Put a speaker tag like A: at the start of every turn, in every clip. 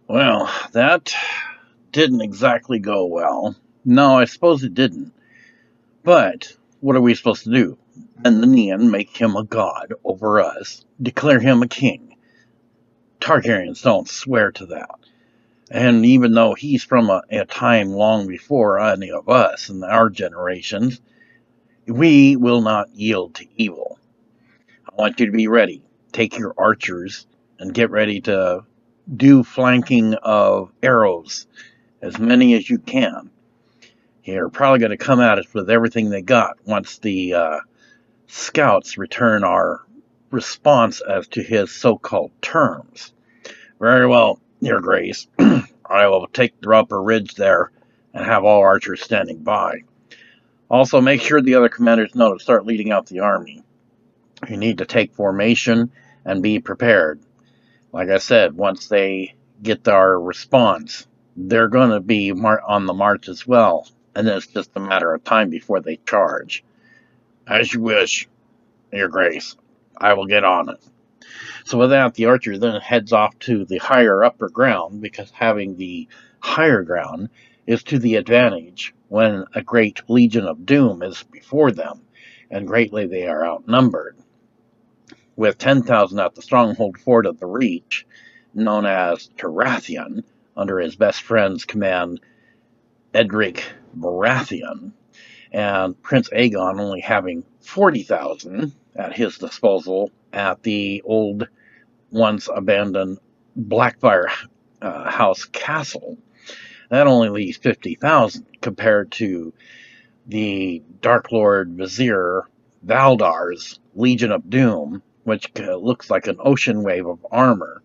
A: Well, that didn't exactly go well. No, I suppose it didn't. But what are we supposed to do? And the Neon make him a god over us, declare him a king. Targaryens don't swear to that. And even though he's from a time long before any of us and our generations, we will not yield to evil. I want you to be ready. Take your archers and get ready to do flanking of arrows, as many as you can. You're probably going to come at us with everything they got once the scouts return our response as to his so-called terms. Very well, Your Grace. I will take the upper ridge there and have all archers standing by. Also, make sure the other commanders know to start leading out the army. You need to take formation and be prepared. Like I said, once they get our response, they're going to be on the march as well, and it's just a matter of time before they charge. As you wish, Your Grace. I will get on it. So with that, the archer then heads off to the higher upper ground, because having the higher ground is to the advantage when a great legion of doom is before them, and greatly they are outnumbered. With 10,000 at the stronghold fort of the Reach, known as Baratheon, under his best friend's command, Edric Baratheon, and Prince Aegon only having 40,000 at his disposal at the old, once abandoned Blackfire House Castle. That only leaves 50,000 compared to the Dark Lord Vizier Valdarr's Legion of Doom, which looks like an ocean wave of armor,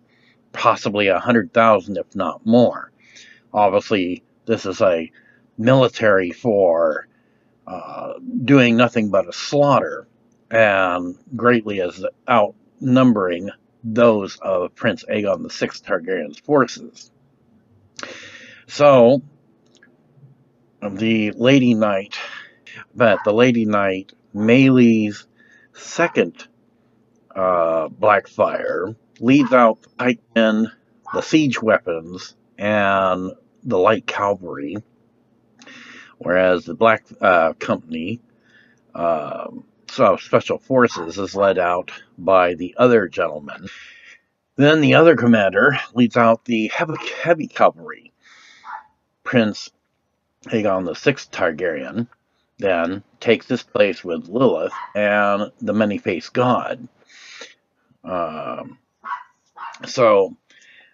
A: possibly 100,000 if not more. Obviously, this is a military for doing nothing but a slaughter, and greatly is outnumbering those of Prince Aegon VI Targaryen's forces. So, the Lady Knight, Melee's second Blackfire, leads out the pikemen, the siege weapons, and the light cavalry, whereas the Black Company, Special Forces, is led out by the other gentleman. Then the other commander leads out the heavy cavalry. Prince Aegon VI Targaryen then takes his place with Lilith and the Moany Face God. So,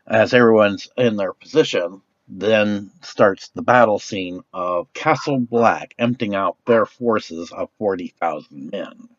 A: as everyone's in their position, then starts the battle scene of Castle Black emptying out their forces of 40,000 men.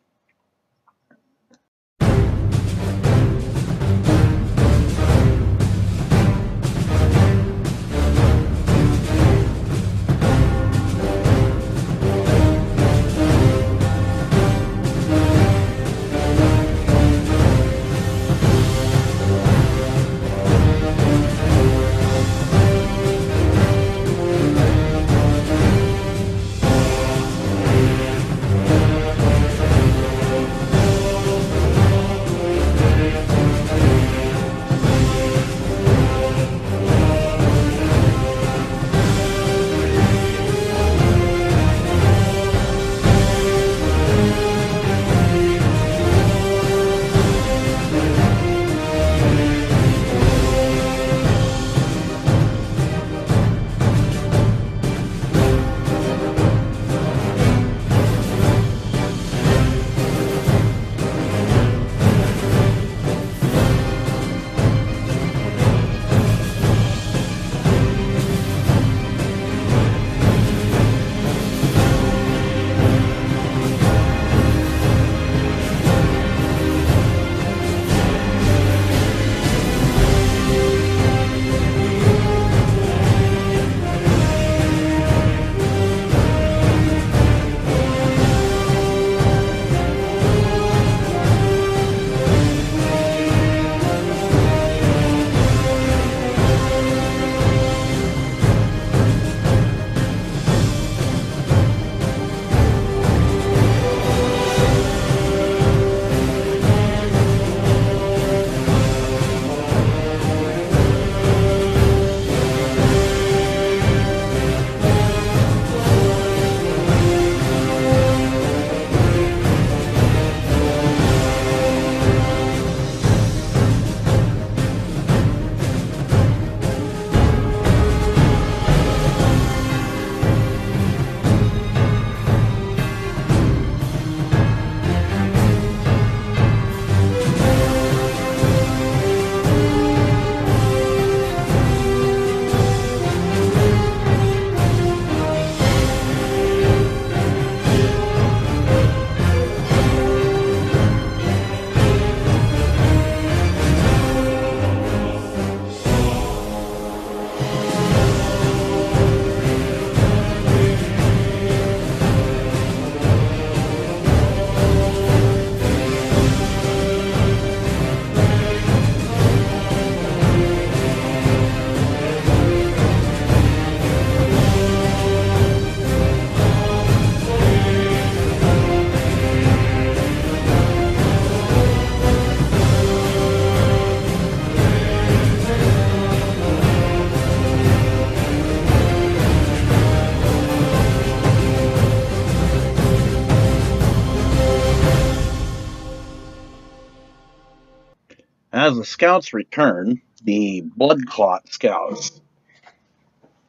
A: As the scouts return, the blood clot scouts,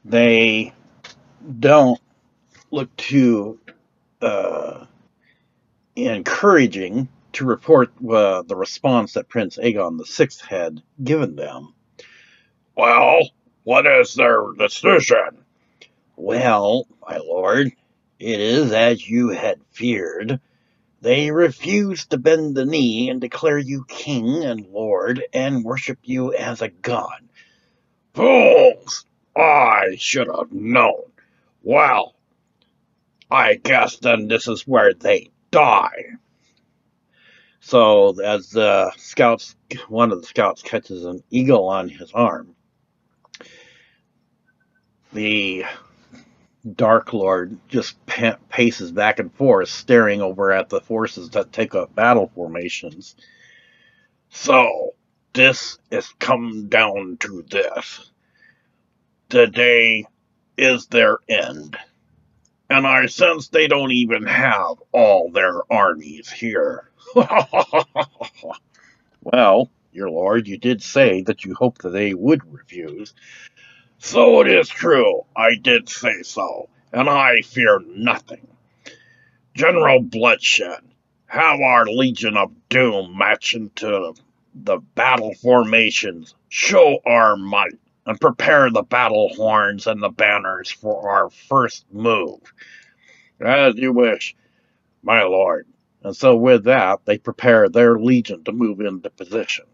A: they don't look too encouraging to report the response that Prince Aegon VI had given them.
B: Well, what is their decision?
A: Well, my lord, it is as you had feared. They refuse to bend the knee and declare you king and lord and worship you as a god.
B: Fools! I should have known. Well, I guess then this is where they die.
A: So as one of the scouts catches an eagle on his arm, the Dark Lord just paces back and forth, staring over at the forces that take up battle formations.
B: So, this is come down to this. The day is their end. And I sense they don't even have all their armies here.
A: Well, your lord, you did say that you hoped that they would refuse.
B: So it is true, I did say so, and I fear nothing. General Bloodshed, have our Legion of Doom march into the battle formations, show our might, and prepare the battle horns and the banners for our first move.
A: As you wish, my lord. And so with that, they prepare their legion to move into position.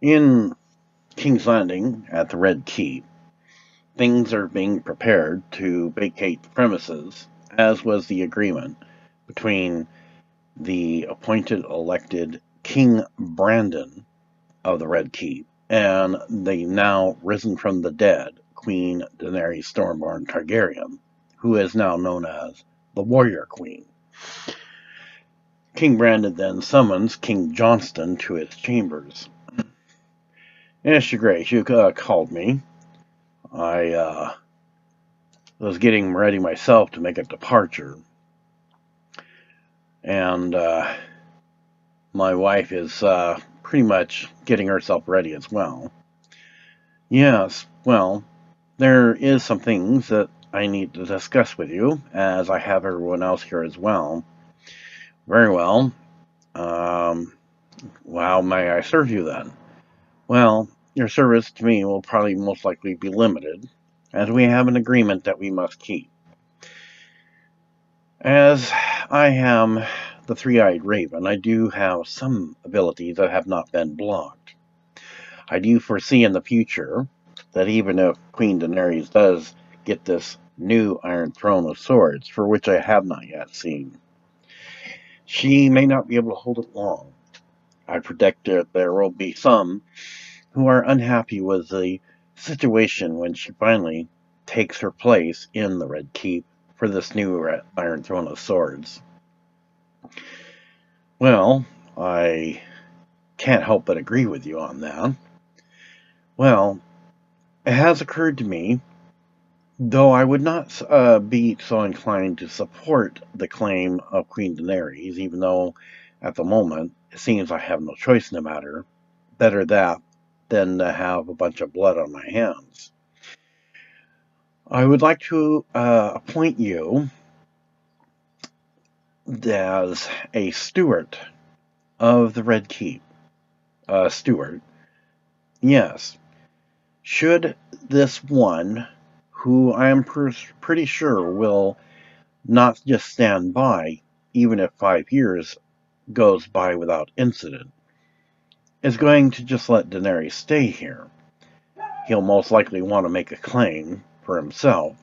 A: In King's Landing at the Red Keep, things are being prepared to vacate the premises, as was the agreement between the appointed elected King Brandon of the Red Keep and the now risen from the dead Queen Daenerys Stormborn Targaryen, who is now known as the Warrior Queen. King Brandon then summons King Johnston to his chambers. Yes, Your Grace, you called me. I was getting ready myself to make a departure, and my wife is pretty much getting herself ready as well. Yes, well, there is some things that I need to discuss with you, as I have everyone else here as well. Very well. How may I serve you then? Well, your service to me will probably most likely be limited, as we have an agreement that we must keep. As I am the three-eyed raven, I do have some abilities that have not been blocked. I do foresee in the future that even if Queen Daenerys does get this new Iron Throne of Swords, for which I have not yet seen, she may not be able to hold it long. I predict that there will be some who are unhappy with the situation when she finally takes her place in the Red Keep for this new Iron Throne of Swords. Well, I can't help but agree with you on that. Well, it has occurred to me, though I would not be so inclined to support the claim of Queen Daenerys, even though at the moment it seems I have no choice in the matter. Better that than to have a bunch of blood on my hands. I would like to appoint you as a steward of the Red Keep. Steward, yes. Should this one, who I am pretty sure will not just stand by, even if 5 years goes by without incident, is going to just let Daenerys stay here. He'll most likely want to make a claim for himself,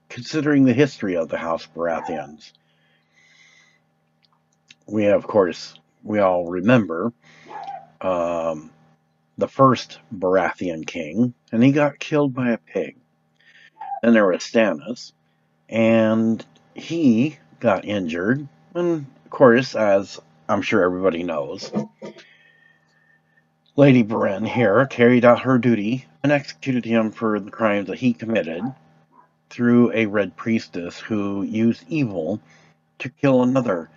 A: considering the history of the House Baratheons. Of course, we all remember the first Baratheon king, and he got killed by a pig. Then there was Stannis, and he got injured. And of course, as I'm sure everybody knows, Lady Brienne here carried out her duty and executed him for the crimes that he committed through a Red Priestess who used evil to kill another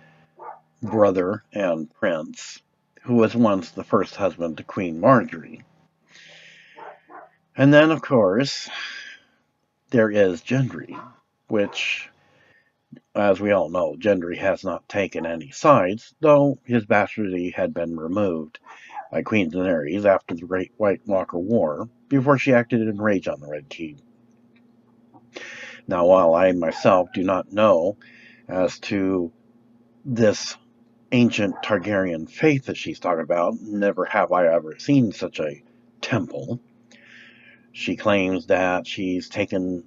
A: brother and prince who was once the first husband to Queen Marjorie. And then, of course, there is Gendry, which, as we all know, Gendry has not taken any sides, though his bastardy had been removed by Queen Daenerys after the Great White Walker War, before she acted in rage on the Red Keep. Now, while I myself do not know as to this ancient Targaryen faith that she's talking about, never have I ever seen such a temple. She claims that she's taken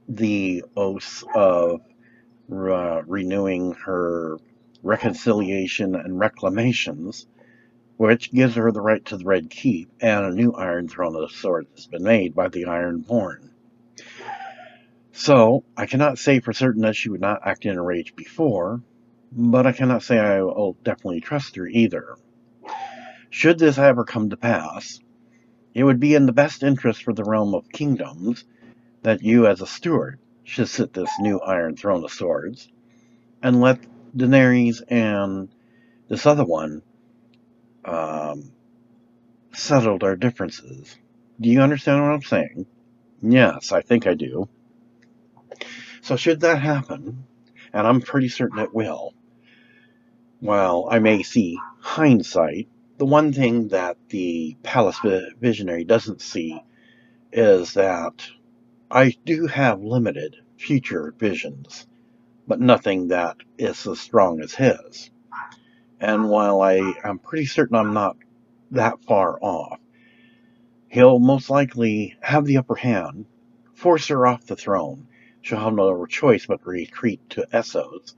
A: the oaths of renewing her reconciliation and reclamations, which gives her the right to the Red Keep, and a new Iron Throne of Swords has been made by the Ironborn. So, I cannot say for certain that she would not act in a rage before, but I cannot say I will definitely trust her either. Should this ever come to pass, it would be in the best interest for the realm of kingdoms that you as a steward should sit this new Iron Throne of Swords, and let Daenerys and this other one settle their differences. Do you understand what I'm saying? Yes, I think I do. So should that happen, and I'm pretty certain it will, while I may see hindsight, the one thing that the Palace Visionary doesn't see is that I do have limited future visions, but nothing that is as strong as his. And while I am pretty certain I'm not that far off, He'll most likely have the upper hand, force her off the throne. She'll have no choice but to retreat to Essos,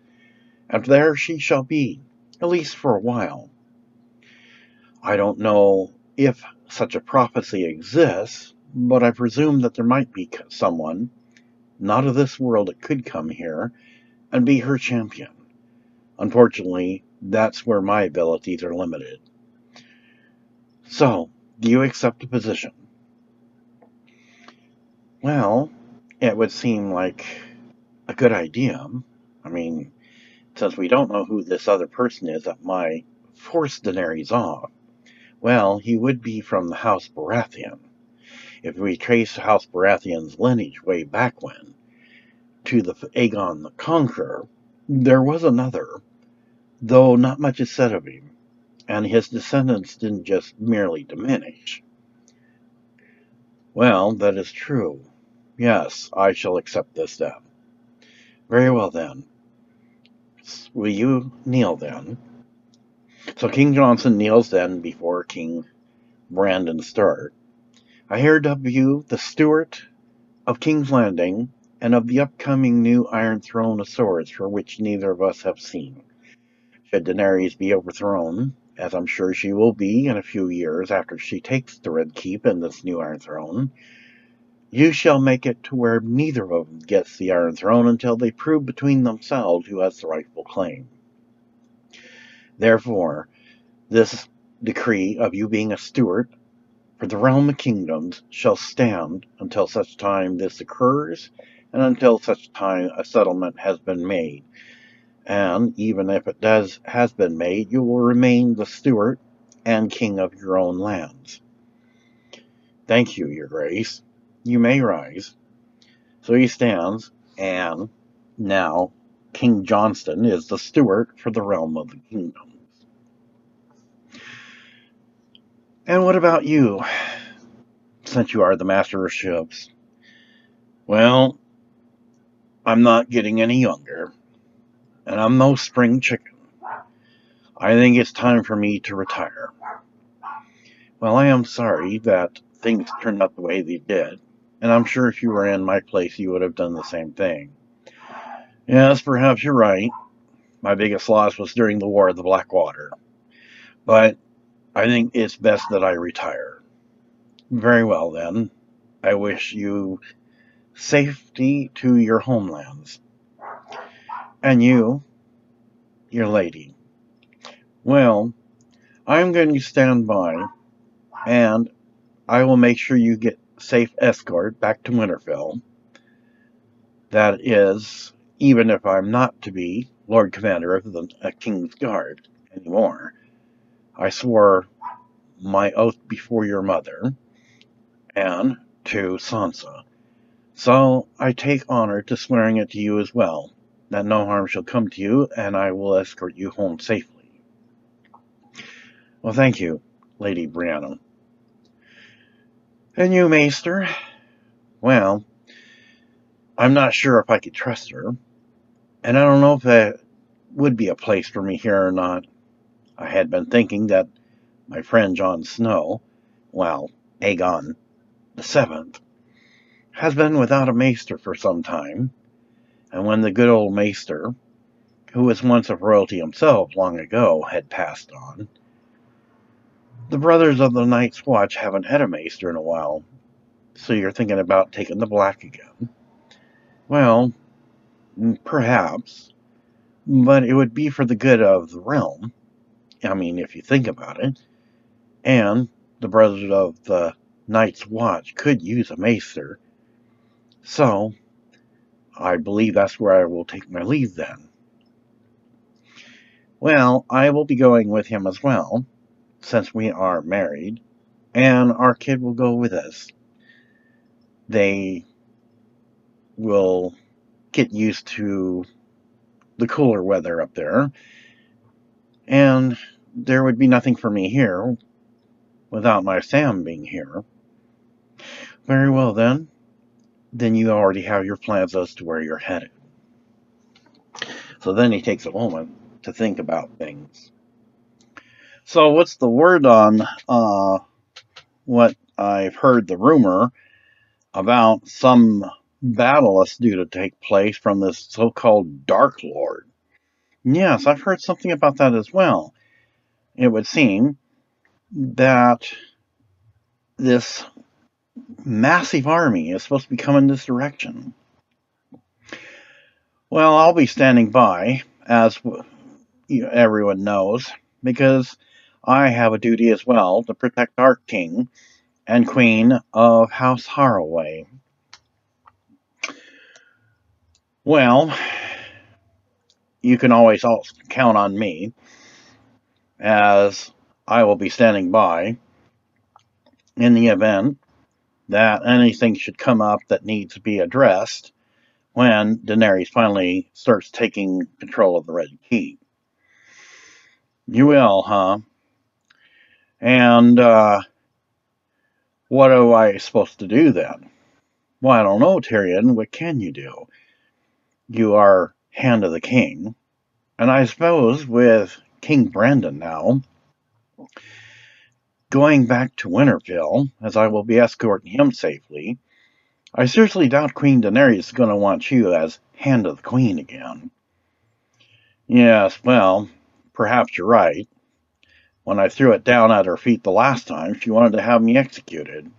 A: and there she shall be, at least for a while. I don't know if such a prophecy exists, but I presume that there might be someone, not of this world, that could come here and be her champion. Unfortunately, that's where my abilities are limited. So, do you accept the position? Well, it would seem like a good idea. I mean, since we don't know who this other person is that might force Daenerys off, well, he would be from the House Baratheon. If we trace House Baratheon's lineage way back when, to the Aegon the Conqueror, there was another, though not much is said of him, and his descendants didn't just merely diminish. Well, that is true. Yes, I shall accept this then. Very well then. Will you kneel then? So King Johnson kneels then before King Brandon Stark. I hereby you the Stewart of King's Landing, and of the upcoming new Iron Throne of Swords, for which neither of us have seen. Should Daenerys be overthrown, as I'm sure she will be in a few years after she takes the Red Keep and this new Iron Throne, you shall make it to where neither of them gets the Iron Throne until they prove between themselves who has the rightful claim. Therefore, this decree of you being a steward for the realm of kingdoms shall stand until such time this occurs, and until such time a settlement has been made. And even if it has been made, you will remain the steward and king of your own lands. Thank you, your grace. You may rise. So he stands, and now King Johnston is the steward for the realm of the kingdoms. And what about you, since you are the master of ships? Well, I'm not getting any younger, and I'm no spring chicken. I think it's time for me to retire. Well, I am sorry that things turned out the way they did, and I'm sure if you were in my place, you would have done the same thing. Yes, perhaps you're right. My biggest loss was during the War of the Blackwater. But I think it's best that I retire. Very well, then. I wish you safety to your homelands. And you, your lady. Well, I'm going to stand by, and I will make sure you get safe escort back to Winterfell. That is, even if I'm not to be Lord Commander of the King's Guard anymore. I swore my oath before your mother and to Sansa. So I take honor to swearing it to you as well, that no harm shall come to you, and I will escort you home safely. Well, thank you, Lady Brianna. And you, Maester? Well, I'm not sure if I could trust her, and I don't know if that would be a place for me here or not. I had been thinking that my friend Jon Snow, well, Aegon VII, has been without a maester for some time, and when the good old maester, who was once of royalty himself long ago, had passed on, the brothers of the Night's Watch haven't had a maester in a while, so you're thinking about taking the black again. Well, perhaps, but it would be for the good of the realm, I mean, if you think about it, and the brothers of the Night's Watch could use a maester, so I believe that's where I will take my leave then. Well, I will be going with him as well, since we are married, and our kid will go with us. They will get used to the cooler weather up there, and there would be nothing for me here without my Sam being here. Very well then. Then you already have your plans as to where you're headed. So then he takes a moment to think about things. So what's the word on what I've heard the rumor about some battle that's due to take place from this so-called Dark Lord. Yes, I've heard something about that as well. It would seem that this massive army is supposed to be coming this direction. Well, I'll be standing by, as everyone knows, because I have a duty as well to protect our king and queen of House Haraway. Well, you can always also count on me, as I will be standing by in the event that anything should come up that needs to be addressed when Daenerys finally starts taking control of the Red Keep. You will, huh? And what am I supposed to do then? Well, I don't know, Tyrion. What can you do? You are Hand of the King. And I suppose with King Brandon now, going back to Winterfell, as I will be escorting him safely, I seriously doubt Queen Daenerys is going to want you as Hand of the Queen again. Yes, well, perhaps you're right. When I threw it down at her feet the last time, she wanted to have me executed.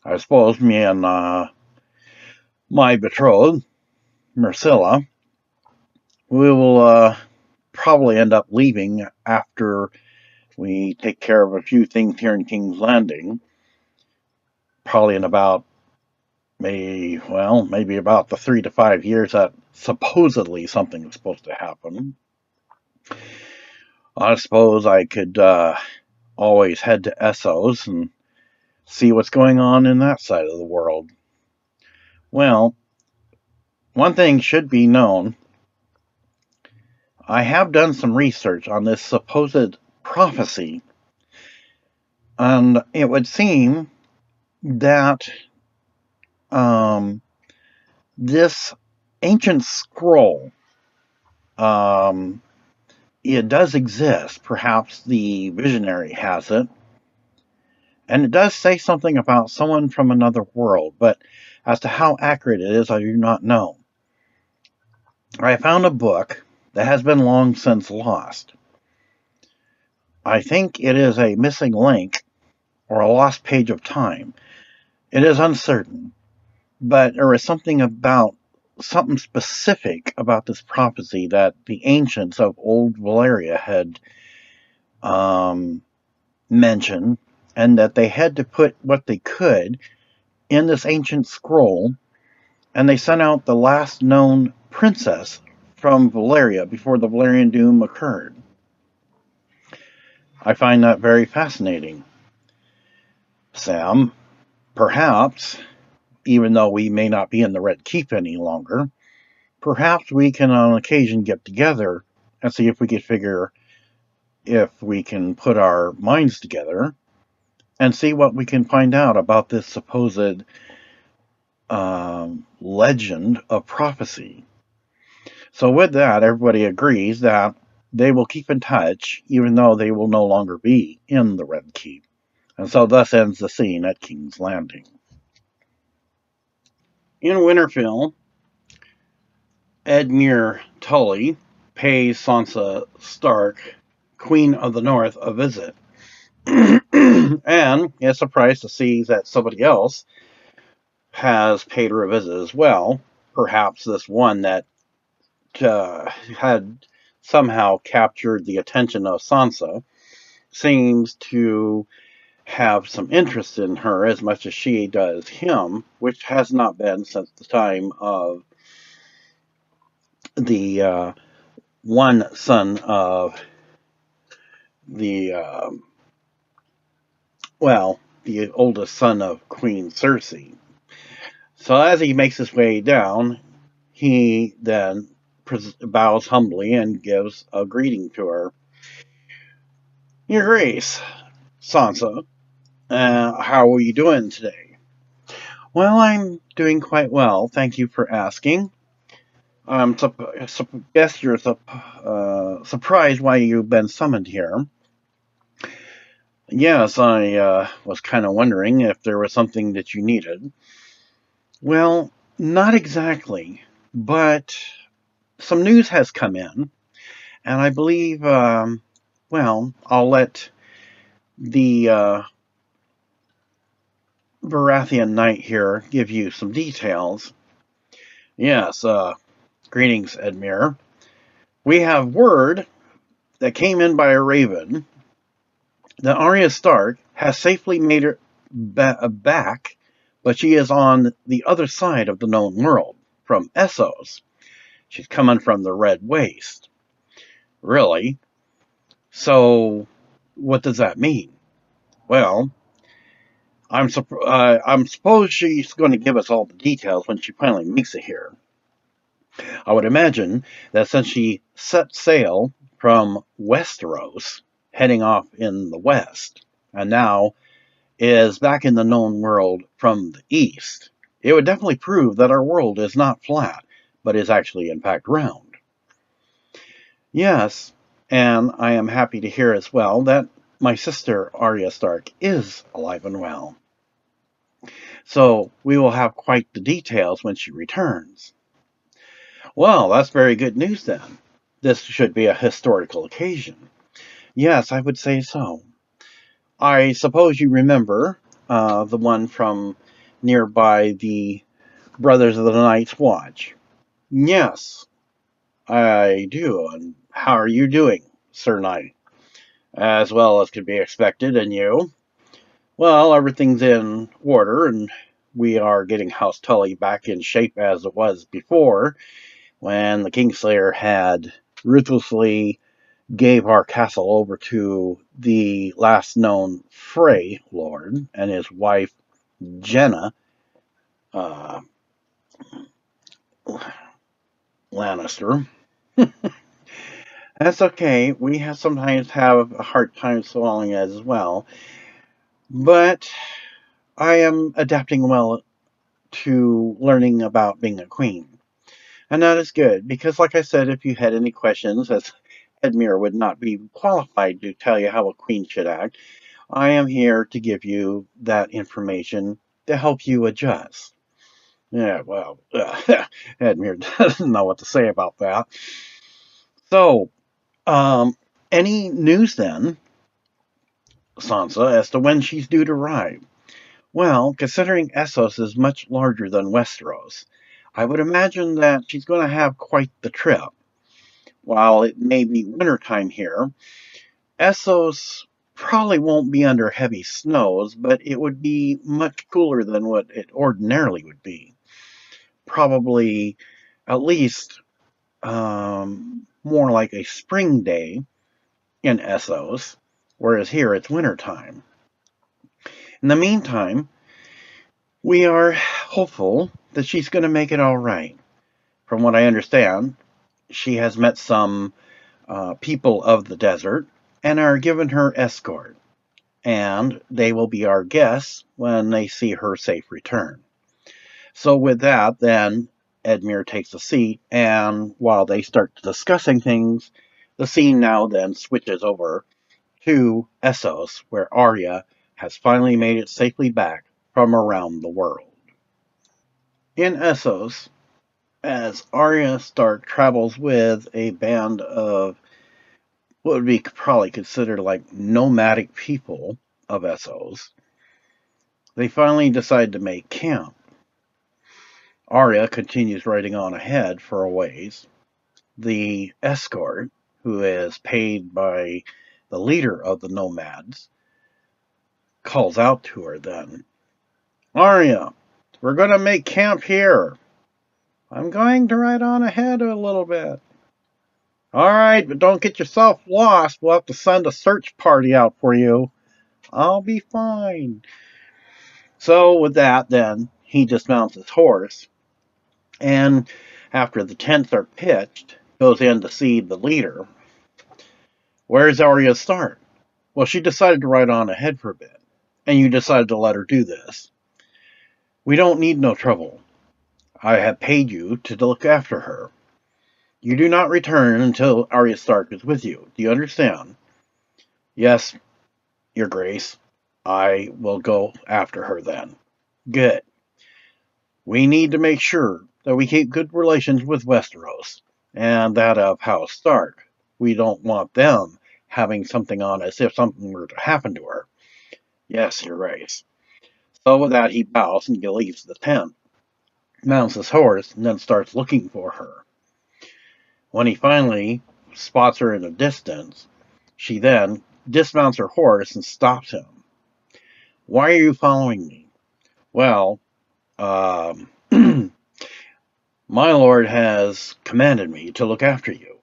A: I suppose me and my betrothed, Myrcilla, we will probably end up leaving after we take care of a few things here in King's Landing. Probably in about maybe about the 3 to 5 years that supposedly something is supposed to happen. I suppose I could always head to Essos and see what's going on in that side of the world. Well, one thing should be known. I have done some research on this supposed prophecy, and it would seem that this ancient scroll, it does exist. Perhaps the visionary has it. And it does say something about someone from another world, but as to how accurate it is, I do not know. I found a book that has been long since lost. I think it is a missing link or a lost page of time. It is uncertain, but there is something specific about this prophecy that the ancients of old Valyria had mentioned, and that they had to put what they could in this ancient scroll, and they sent out the last known princess from Valyria before the Valyrian Doom occurred. I find that very fascinating. Sam, perhaps, even though we may not be in the Red Keep any longer, perhaps we can on occasion get together and see if we can put our minds together and see what we can find out about this supposed legend of prophecy. So with that, everybody agrees that they will keep in touch, even though they will no longer be in the Red Keep. And so thus ends the scene at King's Landing. In Winterfell, Edmure Tully pays Sansa Stark, Queen of the North, a visit. And is surprised to see that somebody else has paid her a visit as well. Perhaps this one that had somehow captured the attention of Sansa seems to have some interest in her as much as she does him, which has not been since the time of the one son of the the oldest son of Queen Cersei. So as he makes his way down, he then bows humbly and gives a greeting to her. Your Grace, Sansa, how are you doing today? Well, I'm doing quite well, thank you for asking. Guess you're surprised why you've been summoned here. Yes, I was kind of wondering if there was something that you needed. Well, not exactly, but some news has come in, and I believe, well, I'll let the Baratheon Knight here give you some details. Yes, greetings, Edmure. We have word that came in by a raven that Arya Stark has safely made her back, but she is on the other side of the known world, from Essos. She's coming from the Red Waste. Really? So, what does that mean? Well, I'm suppose she's going to give us all the details when she finally makes it here. I would imagine that since she set sail from Westeros, heading off in the west, and now is back in the known world from the east, it would definitely prove that our world is not flat, but is actually in fact round. Yes, and I am happy to hear as well that my sister Arya Stark is alive and well. So we will have quite the details when she returns. Well, that's very good news then. This should be a historical occasion. Yes, I would say so. I suppose you remember the one from nearby the Brothers of the Night's Watch. Yes, I do. And how are you doing, Sir Knight? As well as could be expected, and you? Well, everything's in order, and we are getting House Tully back in shape as it was before, when the Kingslayer had ruthlessly gave our castle over to the last known Frey Lord and his wife Jenna uh, Lannister. That's okay. We have sometimes have a hard time swallowing it as well, but I am adapting well to learning about being a queen. And that is good, because like I said, if you had any questions, as Edmure would not be qualified to tell you how a queen should act, I am here to give you that information to help you adjust. Yeah, well, Edmure doesn't know what to say about that. So, um, any news then, Sansa, as to when she's due to arrive? Well, considering Essos is much larger than Westeros, I would imagine that she's going to have quite the trip. While it may be wintertime here, Essos probably won't be under heavy snows, but it would be much cooler than what it ordinarily would be. Probably at least more like a spring day in Essos, whereas here it's wintertime. In the meantime, we are hopeful that she's going to make it all right. From what I understand, she has met some people of the desert and are given her escort, and they will be our guests when they see her safe return. So, with that, then Edmure takes a seat, and while they start discussing things, the scene now then switches over to Essos, where Arya has finally made it safely back from around the world. In Essos, as Arya Stark travels with a band of what would be probably considered like nomadic people of Essos, they finally decide to make camp. Arya continues riding on ahead for a ways. The escort, who is paid by the leader of the nomads, calls out to her then, Arya, we're going to make camp here. I'm going to ride on ahead a little bit. All right, but don't get yourself lost. We'll have to send a search party out for you. I'll be fine. So with that, then, he dismounts his horse, and after the tents are pitched, goes in to see the leader. Where's Arya Stark? Well, she decided to ride on ahead for a bit, and you decided to let her do this. We don't need no trouble. I have paid you to look after her. You do not return until Arya Stark is with you. Do you understand? Yes. Your Grace. I will go after her then. Good. We need to make sure that we keep good relations with Westeros and that of House Stark. We don't want them having something on us if something were to happen to her. Yes, Your Grace. So with that, he bows and he leaves the tent, mounts his horse, and then starts looking for her. When he finally spots her in the distance, she then dismounts her horse and stops him. Why are you following me? Well, my lord has commanded me to look after you.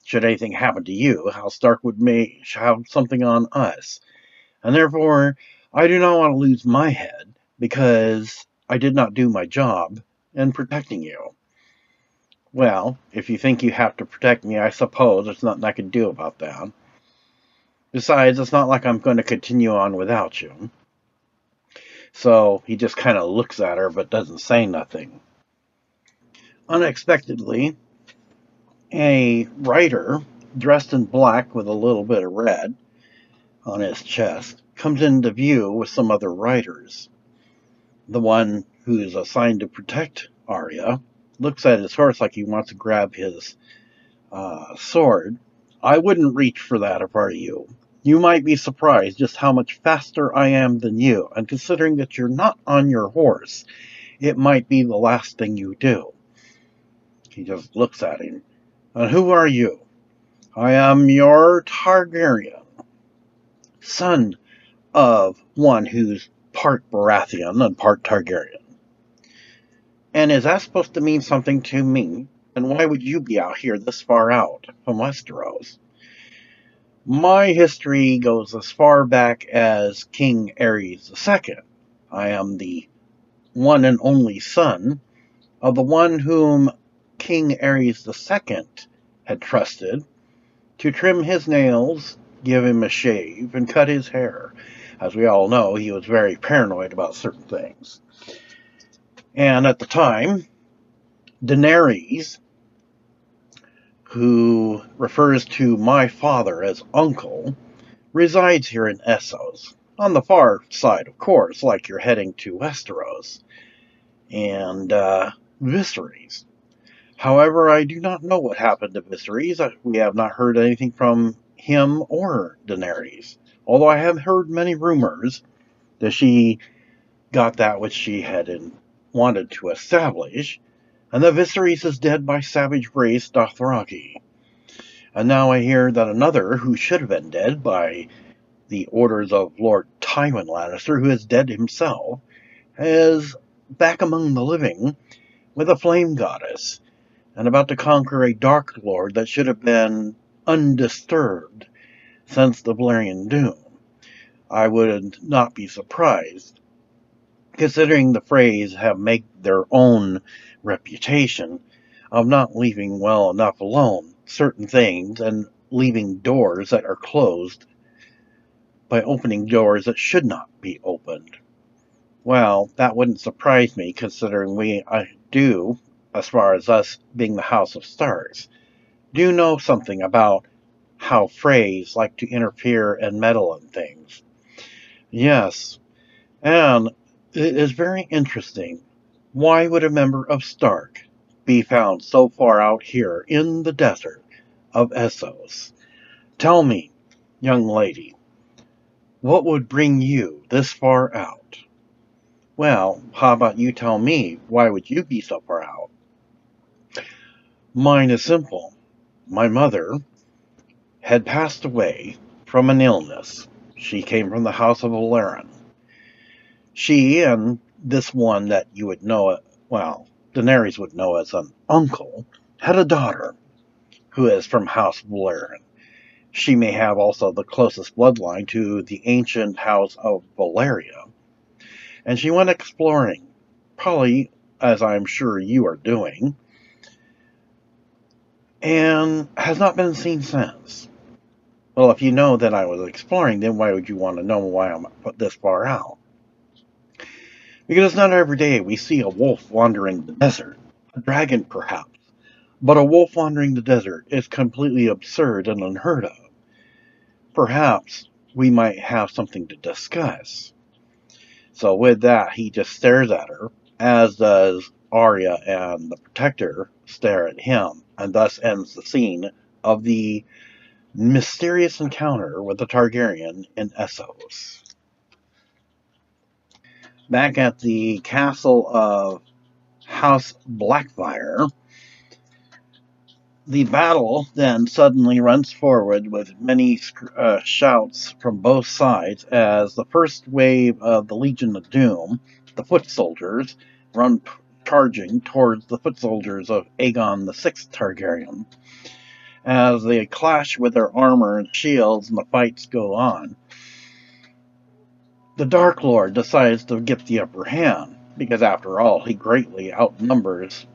A: Should anything happen to you, House Stark would have something on us. And therefore, I do not want to lose my head because I did not do my job in protecting you. Well, if you think you have to protect me, I suppose there's nothing I can do about that. Besides, it's not like I'm going to continue on without you. So he just kind of looks at her but doesn't say nothing. Unexpectedly, a rider dressed in black with a little bit of red on his chest comes into view with some other riders. The one who's assigned to protect Arya looks at his horse like he wants to grab his sword. I wouldn't reach for that if I were you. You might be surprised just how much faster I am than you, and considering that you're not on your horse, it might be the last thing you do. He just looks at him. And who are you? I am your Targaryen, son of one who's part Baratheon and part Targaryen. And is that supposed to mean something to me? And why would you be out here this far out from Westeros? My history goes as far back as King Aerys II. I am the one and only son of the one whom King Aerys II had trusted to trim his nails, give him a shave, and cut his hair. As we all know, he was very paranoid about certain things. And at the time, Daenerys, who refers to my father as uncle, resides here in Essos. On the far side, of course, like you're heading to Westeros. And Viserys. However, I do not know what happened to Viserys. We have not heard anything from him or Daenerys. Although I have heard many rumors that she got that which she had wanted to establish, and that Viserys is dead by savage race Dothraki. And now I hear that another, who should have been dead by the orders of Lord Tywin Lannister, who is dead himself, is back among the living with a flame goddess, and about to conquer a Dark Lord that should have been undisturbed since the Valyrian Doom. I would not be surprised, considering the Freys have made their own reputation of not leaving well enough alone certain things and leaving doors that are closed by opening doors that should not be opened. Well, that wouldn't surprise me, considering I do, as far as us being the House of Starks, do know something about how Freys like to interfere and meddle in things. Yes, and it is very interesting. Why would a member of Stark be found so far out here in the desert of Essos? Tell me, young lady, what would bring you this far out? Well, how about you tell me, why would you be so far out? Mine is simple. My mother had passed away from an illness. She came from the House of Valdarr. She and this one that you would know, well, Daenerys would know as an uncle, had a daughter who is from House Valdarr. She may have also the closest bloodline to the ancient House of Valyria. And she went exploring, probably as I'm sure you are doing, and has not been seen since. Well, if you know that I was exploring, then why would you want to know why I'm this far out? Because it's not every day we see a wolf wandering the desert. A dragon, perhaps. But a wolf wandering the desert is completely absurd and unheard of. Perhaps we might have something to discuss. So with that, he just stares at her, as does Arya and the Protector stare at him, and thus ends the scene of the mysterious encounter with the Targaryen in Essos. Back at the castle of House Blackfyre, the battle then suddenly runs forward with many shouts from both sides as the first wave of the Legion of Doom, the foot soldiers, run charging towards the foot soldiers of Aegon VI Targaryen. As they clash with their armor and shields and the fights go on, the Dark Lord decides to get the upper hand, because after all, he greatly outnumbers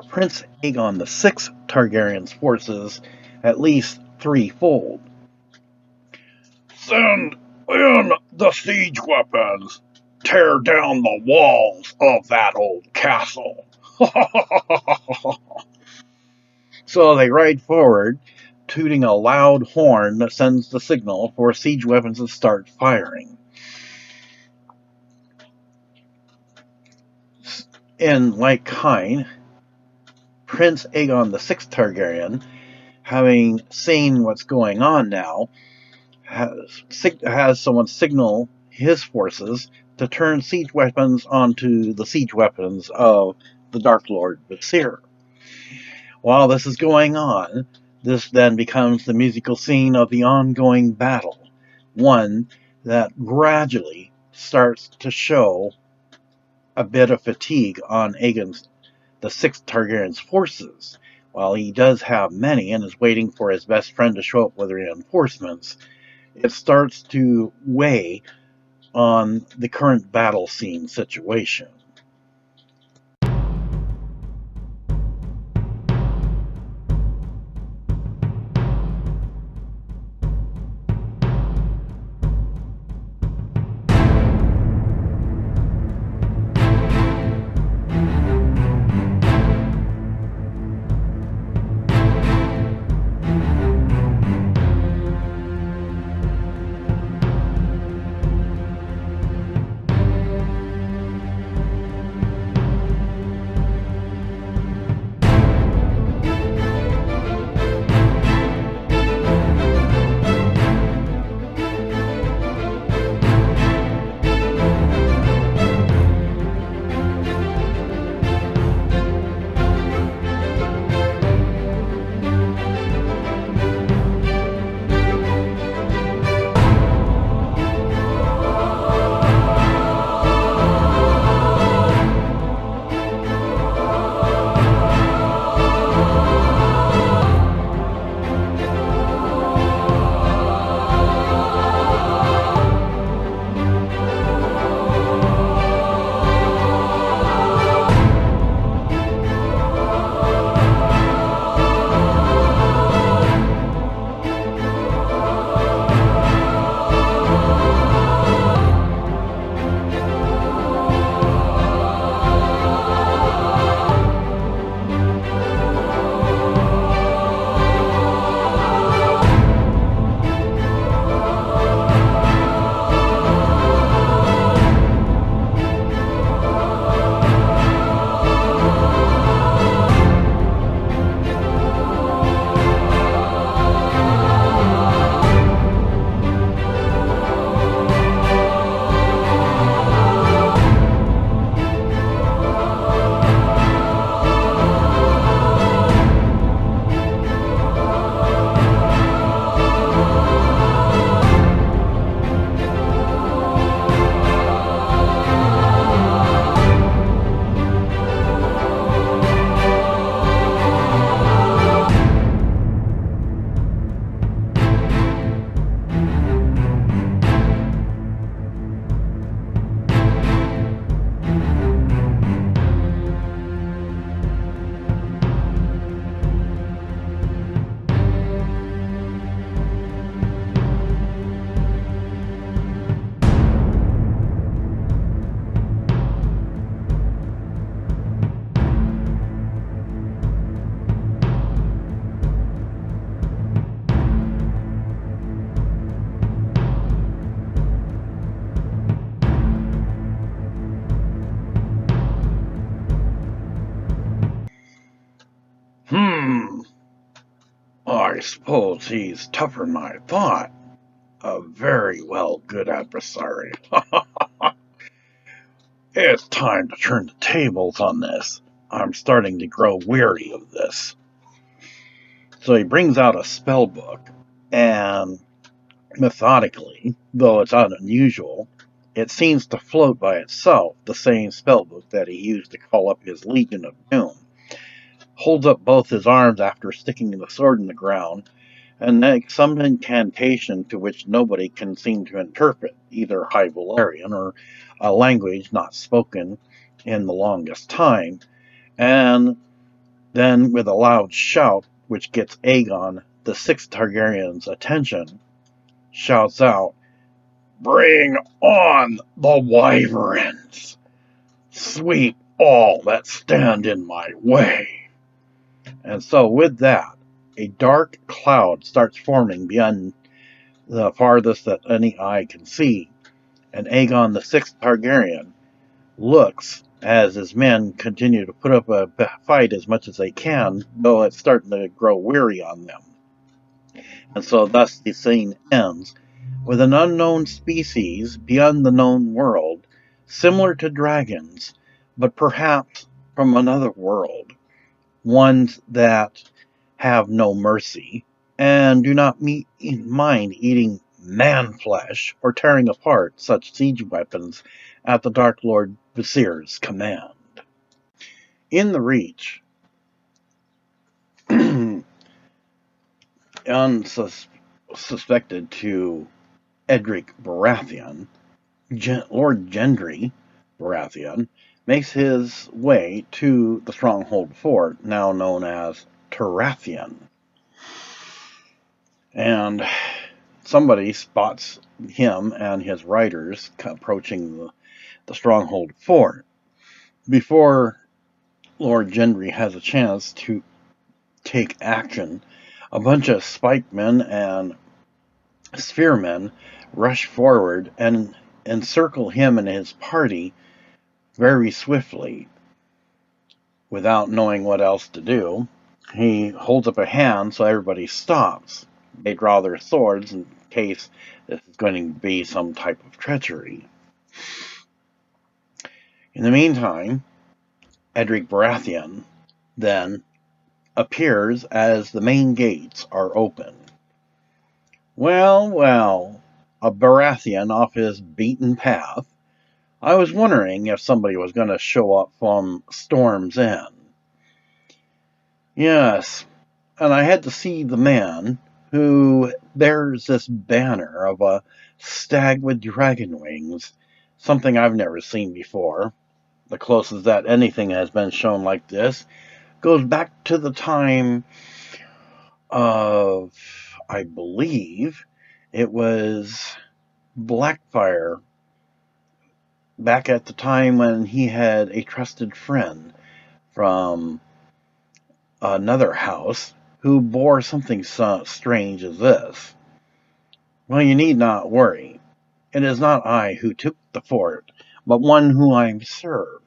A: Prince Aegon VI Targaryen's forces at least threefold.
B: Send in the siege weapons. Tear down the walls of that old castle.
A: So they ride forward, tooting a loud horn that sends the signal for siege weapons to start firing. In like kind, Prince Aegon VI Targaryen, having seen what's going on now, has someone signal his forces to turn siege weapons onto the siege weapons of the Dark Lord Vizier. While this is going on, this then becomes the musical scene of the ongoing battle, one that gradually starts to show a bit of fatigue on Aegon the Sixth Targaryen's forces. While he does have many and is waiting for his best friend to show up with reinforcements, it starts to weigh on the current battle scene situation. I suppose he's tougher than I thought. A very good adversary. It's time to turn the tables on this. I'm starting to grow weary of this. So he brings out a spell book, and methodically, though it's unusual, it seems to float by itself, the same spellbook that he used to call up his Legion of Doom. Holds up both his arms after sticking the sword in the ground, and makes some incantation to which nobody can seem to interpret, either High Valyrian or a language not spoken in the longest time, and then with a loud shout, which gets Aegon the Sixth Targaryen's attention, shouts out, "Bring on the wyverns! Sweep all that stand in my way!" And so with that, a dark cloud starts forming beyond the farthest that any eye can see, and Aegon the Sixth Targaryen looks as his men continue to put up a fight as much as they can, though it's starting to grow weary on them. And so thus the scene ends with an unknown species beyond the known world, similar to dragons, but perhaps from another world, ones that have no mercy and do not mind eating man flesh or tearing apart such siege weapons at the Dark Lord Vizier's command. In the Reach, unsuspected to Edric Baratheon, Lord Gendry Baratheon makes his way to the stronghold fort, now known as Tarathian. And somebody spots him and his riders approaching the stronghold fort. Before Lord Gendry has a chance to take action, a bunch of spikemen and spearmen rush forward and encircle him and his party very swiftly. Without knowing what else to do, he holds up a hand so everybody stops. They draw their swords in case this is going to be some type of treachery. In the meantime, Edric Baratheon then appears as the main gates are open. Well, a Baratheon off his beaten path. I was wondering if somebody was going to show up from Storm's End. Yes, and I had to see the man who bears this banner of a stag with dragon wings, something I've never seen before. The closest that anything has been shown like this goes back to the time of, I believe, it was Blackfyre, back at the time when he had a trusted friend from another house who bore something so strange as this. Well, you need not worry. It is not I who took the fort, but one whom I serve.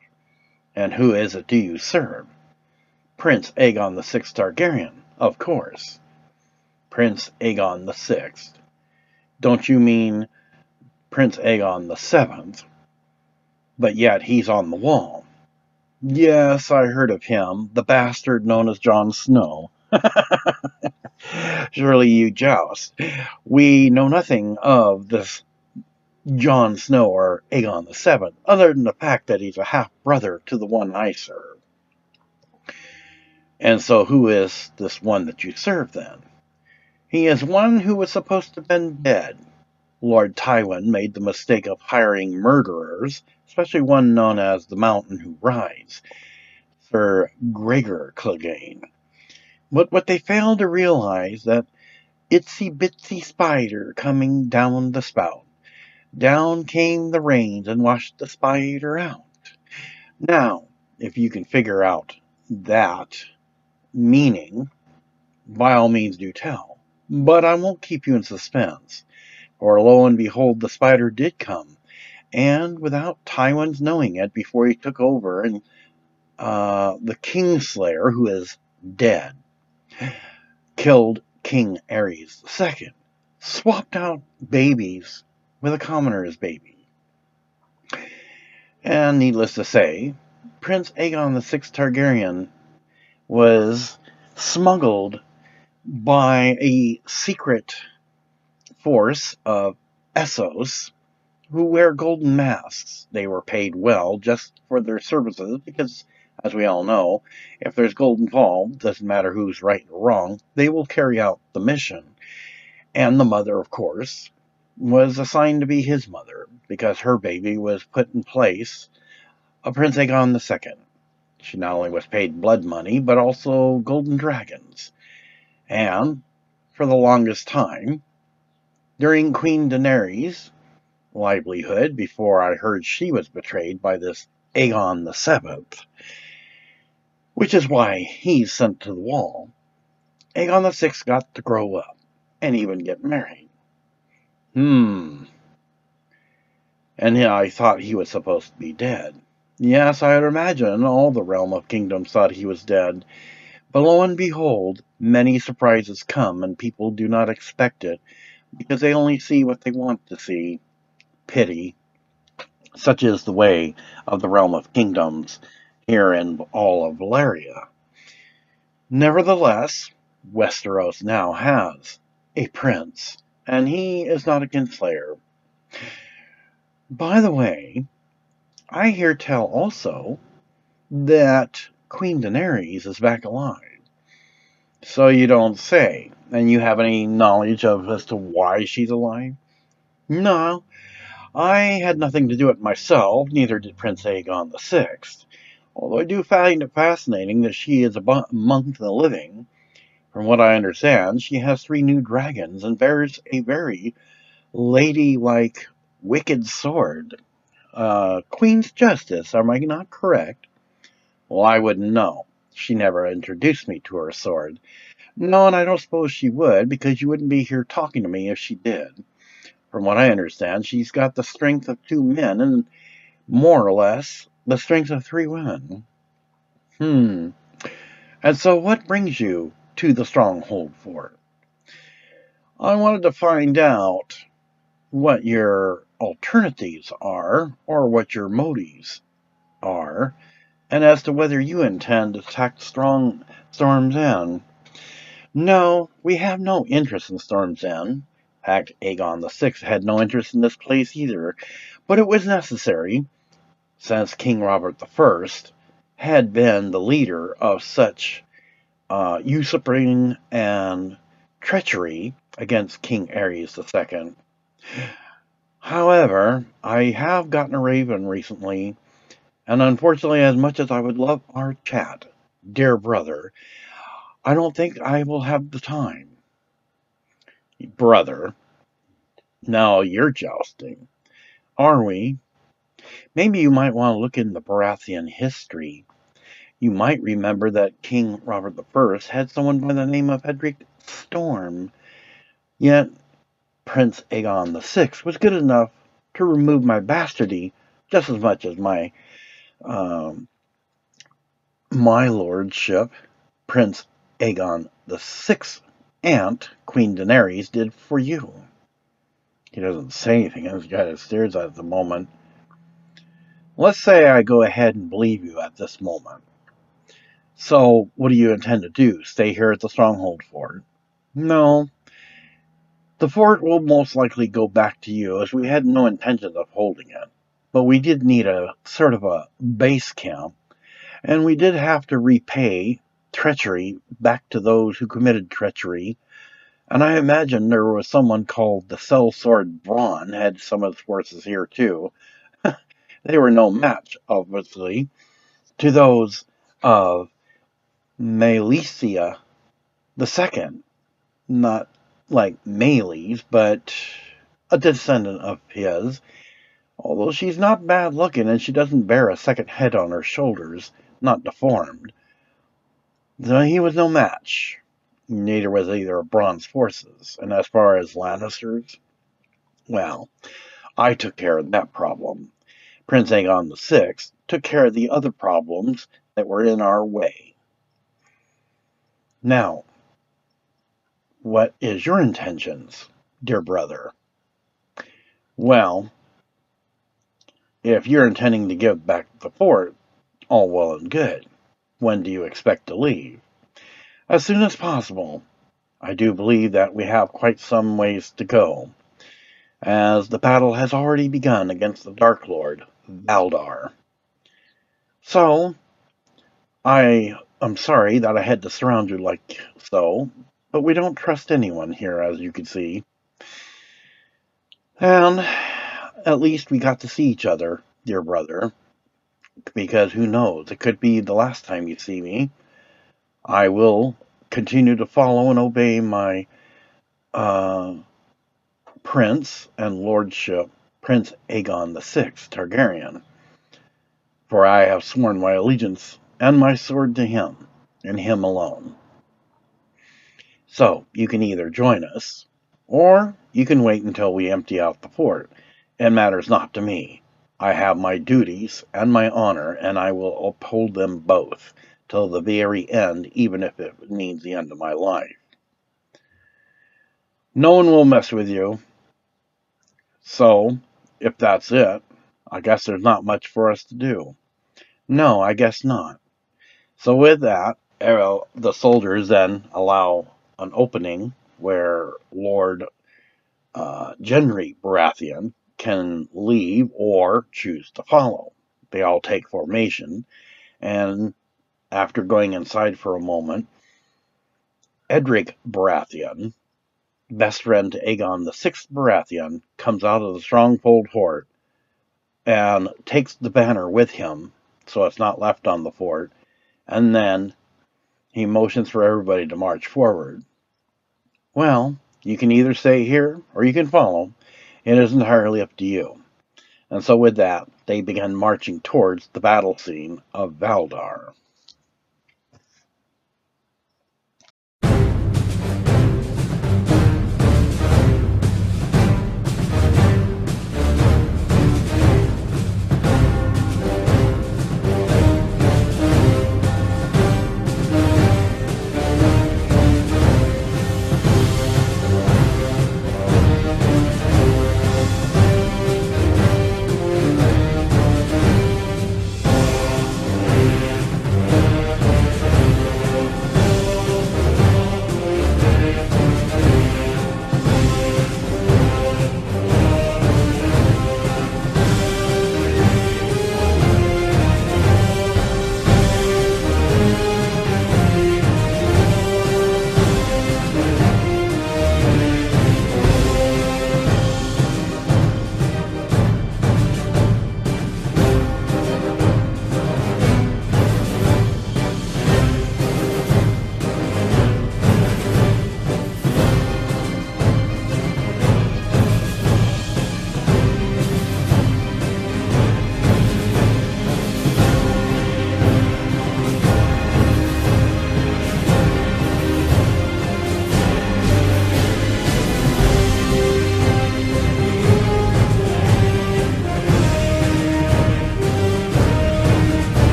A: And who is it do you serve? Prince Aegon VI Targaryen, of course. Prince Aegon VI. Don't you mean Prince Aegon VII? But yet he's on the wall. Yes, I heard of him, the bastard known as Jon Snow. Surely you joust. We know nothing of this Jon Snow or Aegon VII, other than the fact that he's a half-brother to the one I serve. And so who is this one that you serve, then? He is one who was supposed to have been dead. Lord Tywin made the mistake of hiring murderers, especially one known as the Mountain Who Rides, Sir Gregor Clegane. But what they failed to realize that itsy-bitsy spider coming down the spout. Down came the rains and washed the spider out. Now, if you can figure out that meaning, by all means do tell. But I won't keep you in suspense. For lo and behold, the spider did come. And without Tywin's knowing it before he took over, and the Kingslayer, who is dead, killed King Aerys II, swapped out babies with a commoner's baby. And needless to say, Prince Aegon VI Targaryen was smuggled by a secret force of Essos who wear golden masks. They were paid well just for their services because, as we all know, if there's gold involved, doesn't matter who's right or wrong, they will carry out the mission. And the mother, of course, was assigned to be his mother because her baby was put in place of Prince Aegon II. She not only was paid blood money, but also golden dragons. And for the longest time, during Queen Daeneerys' livelihood, before I heard she was betrayed by this Aegon VII, which is why he's sent to the wall, Aegon VI got to grow up and even get married. And yeah, I thought he was supposed to be dead. Yes, I would imagine all the realm of kingdoms thought he was dead. But lo and behold, many surprises come and people do not expect it because they only see what they want to see. Pity. Such is the way of the realm of kingdoms here in all of Valyria. Nevertheless, Westeros now has a prince, and he is not a kinslayer. By the way, I hear tell also that Queen Daenerys is back alive. So you don't say. And you have any knowledge of as to why she's alive? No, I had nothing to do with it myself, neither did Prince Aegon VI. Although I do find it fascinating that she is among the living. From what I understand, she has 3 new dragons and bears a very ladylike, wicked sword. Queen's Justice, am I not correct? Well, I wouldn't know. She never introduced me to her sword. No, and I don't suppose she would, because you wouldn't be here talking to me if she did. From what I understand, she's got the strength of 2 men and, more or less, the strength of 3 women. And so what brings you to the Stronghold Fort? I wanted to find out what your alternatives are, or what your motives are, and as to whether you intend to attack Storm's End. No, we have no interest in Storm's End. In fact, Aegon VI had no interest in this place either, but it was necessary, since King Robert I had been the leader of such usurping and treachery against King Aerys II. However, I have gotten a raven recently, and unfortunately, as much as I would love our chat, dear brother, I don't think I will have the time. Brother, now you're jousting. Are we? Maybe you might want to look in the Baratheon history. You might remember that King Robert I had someone by the name of Edric Storm. Yet Prince Aegon VI was good enough to remove my bastardy just as much as my lordship, Prince Aegon VI's aunt, Queen Daenerys, did for you. He doesn't say anything. He's got his stares at the moment. Let's say I go ahead and believe you at this moment. So, what do you intend to do? Stay here at the Stronghold Fort? No. The fort will most likely go back to you, as we had no intention of holding it. But we did need a sort of a base camp, and we did have to repay treachery back to those who committed treachery. And I imagine there was someone called the Sellsword Braun had some of his forces here too. They were no match, obviously, to those of Malesia II. Not like Melee's, but a descendant of his. Although she's not bad looking and she doesn't bear a second head on her shoulders, not deformed. So he was no match. Neither was either of Bronn's forces. And as far as Lannisters, well, I took care of that problem. Prince Aegon VI took care of the other problems that were in our way. Now, What is your intentions, dear brother? Well, if you're intending to give back the fort, all well and good. When do you expect to leave? As soon as possible. I do believe that we have quite some ways to go, as the battle has already begun against the Dark Lord, Valdarr. So, I am sorry that I had to surround you like so, but we don't trust anyone here, as you can see. And at least we got to see each other, dear brother, because who knows, it could be the last time you see me. I will continue to follow and obey my prince and lordship, Prince Aegon VI Targaryen, for I have sworn my allegiance and my sword to him, and him alone. So, you can either join us, or you can wait until we empty out the fort. It matters not to me. I have my duties and my honor, and I will uphold them both till the very end, even if it means the end of my life. No one will mess with you. So, if that's it, I guess there's not much for us to do. No, I guess not. So with that, the soldiers then allow an opening where Lord Gendry Baratheon can leave or choose to follow. They all take formation, and after going inside for a moment, Edric Baratheon, best friend to Aegon VI Baratheon, comes out of the stronghold fort and takes the banner with him, so it's not left on the fort, and then he motions for everybody to march forward. Well, you can either stay here or you can follow. It is entirely up to you. And so with that, they began marching towards the battle scene of Valdarr.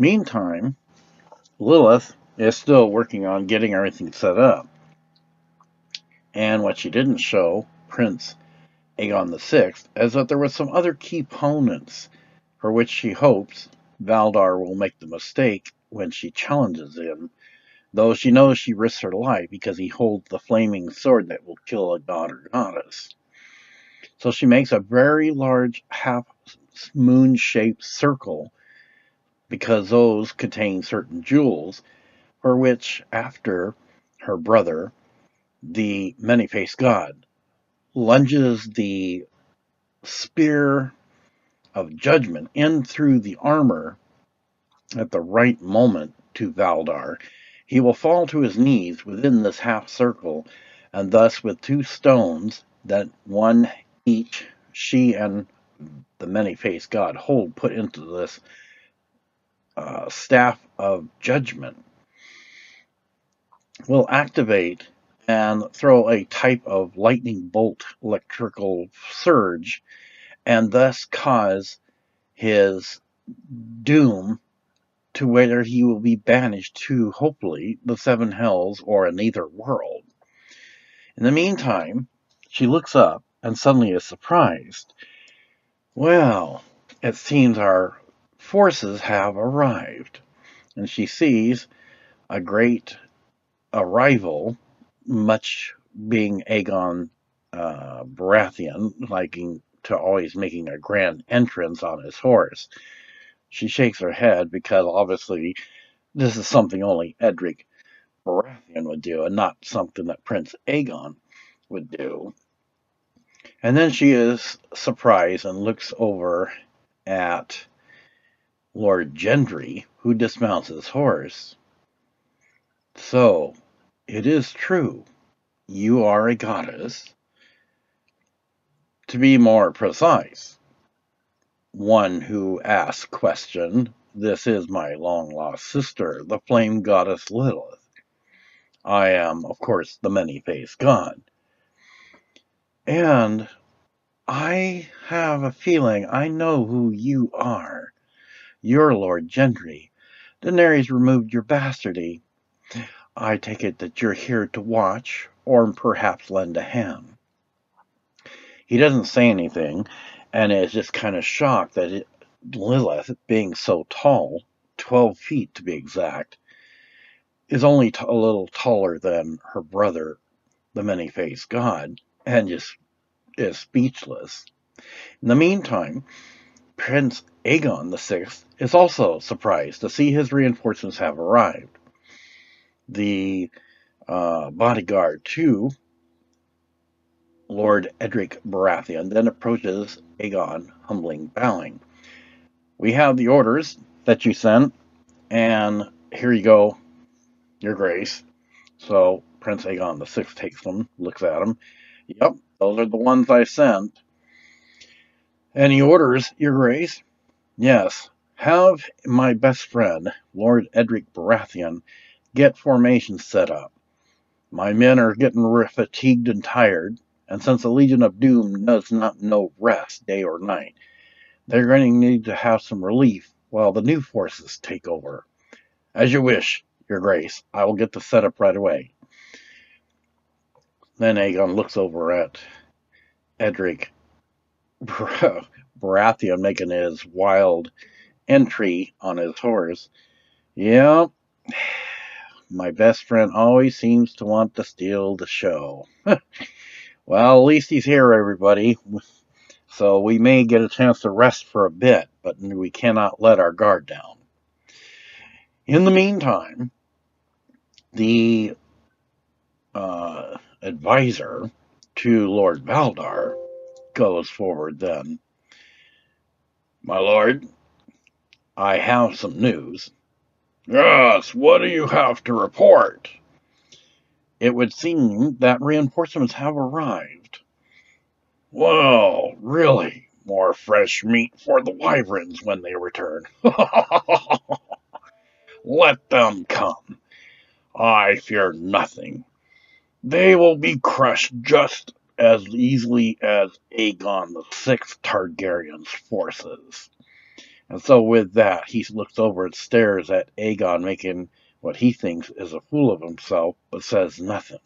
A: Meantime, Lilith is still working on getting everything set up. And what she didn't show Prince Aegon VI is that there were some other key opponents for which she hopes Valdarr will make the mistake when she challenges him, though she knows she risks her life because he holds the flaming sword that will kill a god or goddess. So she makes a very large half-moon-shaped circle because those contain certain jewels for which, after her brother, the Moany Face God, lunges the spear of judgment in through the armor at the right moment to Valdarr, he will fall to his knees within this half circle, and thus with two stones that one each she and the Moany Face God hold put into this staff of judgment, will activate and throw a type of lightning bolt electrical surge and thus cause his doom to whether he will be banished to, hopefully, the seven hells or a nether world. In the meantime, she looks up and suddenly is surprised. Well, it seems our forces have arrived, and she sees a great arrival, much being Aegon Baratheon, liking to always making a grand entrance on his horse. She shakes her head because obviously this is something only Edric Baratheon would do and not something that Prince Aegon would do. And then she is surprised and looks over at Lord Gendry, who dismounts his horse. So, it is true. You are a goddess. To be more precise, one who asks question, this is my long-lost sister, the flame goddess Lilith. I am, of course, the Moany Face God. And I have a feeling I know who you are. You're Lord Gendry. Daenerys removed your bastardy. I take it that you're here to watch, or perhaps lend a hand. He doesn't say anything, and is just kind of shocked that Lilith, being so tall, 12 feet to be exact, is only a little taller than her brother, the Moany Face God, and just is speechless. In the meantime, Prince Aegon VI is also surprised to see his reinforcements have arrived. The bodyguard to Lord Edric Baratheon then approaches Aegon, humbling, bowing. We have the orders that you sent, and here you go, Your Grace. So Prince Aegon VI takes them, looks at them. Yep, those are the ones I sent. Any orders, Your Grace? Yes. Have my best friend, Lord Edric Baratheon, get formations set up. My men are getting fatigued and tired, and since the Legion of Doom does not know rest day or night, they're going to need to have some relief while the new forces take over. As you wish, Your Grace. I will get the setup right away. Then Aegon looks over at Edric Baratheon making his wild entry on his horse. Yep, my best friend always seems to want to steal the show. Well, at least he's here, everybody. So we may get a chance to rest for a bit, but we cannot let our guard down. In the meantime, the advisor to Lord Valdarr goes forward then. My lord, I have some news.
B: Yes, what do you have to report?
A: It would seem that reinforcements have arrived.
B: Well, really, more fresh meat for the wyverns when they return. Let them come. I fear nothing. They will be crushed just as easily as Aegon VI Targaryen's forces.
A: And so with that, he looks over and stares at Aegon, making what he thinks is a fool of himself, but says nothing.